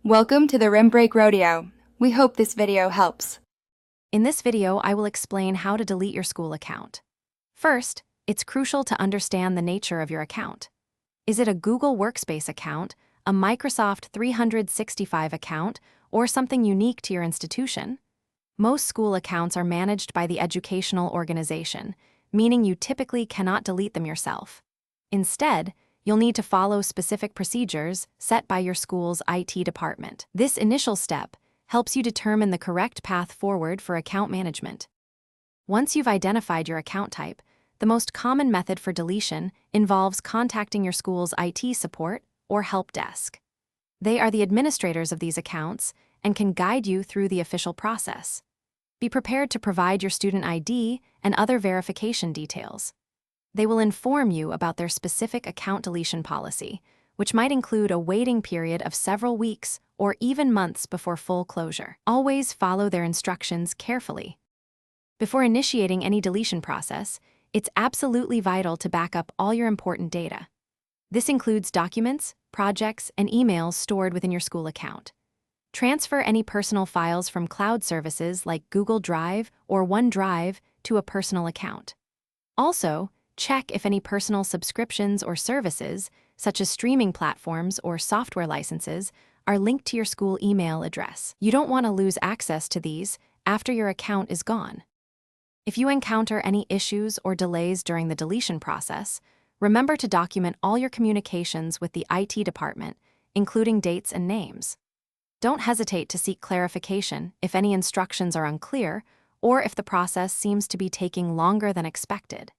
Welcome to the Rim Break Rodeo. We hope this video helps. In this video, I will explain how to delete your school account. First, it's crucial to understand the nature of your account. Is it a Google Workspace account, a Microsoft 365 account, or something unique to your institution? Most school accounts are managed by the educational organization, meaning you typically cannot delete them yourself. Instead, you'll need to follow specific procedures set by your school's IT department. This initial step helps you determine the correct path forward for account management. Once you've identified your account type, the most common method for deletion involves contacting your school's IT support or help desk. They are the administrators of these accounts and can guide you through the official process. Be prepared to provide your student ID and other verification details. They will inform you about their specific account deletion policy, which might include a waiting period of several weeks or even months before full closure. Always follow their instructions carefully. Before initiating any deletion process, it's absolutely vital to back up all your important data. This includes documents, projects, and emails stored within your school account. Transfer any personal files from cloud services like Google Drive or OneDrive to a personal account. Also, check if any personal subscriptions or services, such as streaming platforms or software licenses, are linked to your school email address. You don't want to lose access to these after your account is gone. If you encounter any issues or delays during the deletion process, remember to document all your communications with the IT department, including dates and names. Don't hesitate to seek clarification if any instructions are unclear or if the process seems to be taking longer than expected.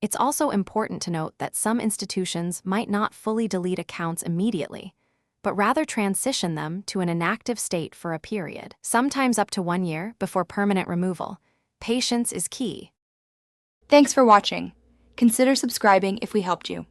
It's also important to note that some institutions might not fully delete accounts immediately, but rather transition them to an inactive state for a period, sometimes up to 1 year before permanent removal. Patience is key. Thanks for watching. Consider subscribing if we helped you.